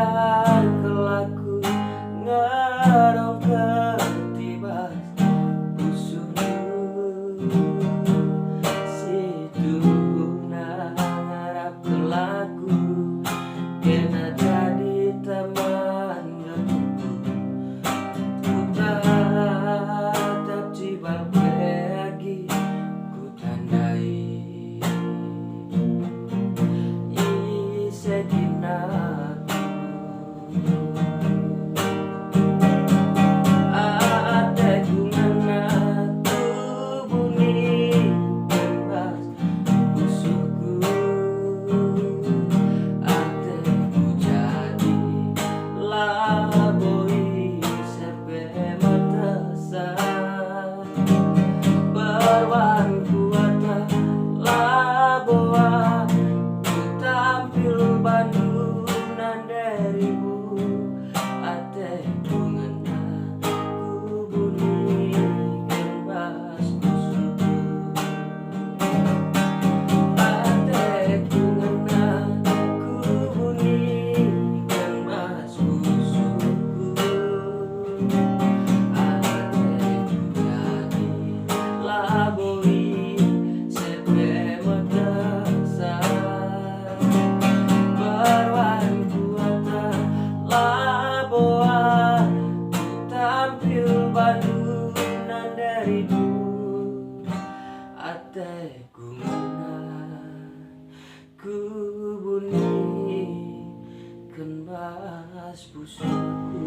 sadar kelaku ngarong ketibas busunu situna ngarap kelaku kena jadi teman geluku ku tatap cibal pergi ku tandai sejenak ateku ngana bunyi bebas busukku ateku jadi laboi sepe matasan berwan kuata laboa tampil bandunan darimu ate ngena ku bunyikan bas busukku ate ngena ku bunyikan bas busukku ate jadi laboi sepe matasan laboa ku tampil bandunan darimu ateku ngena ku bunyikan bas busukku.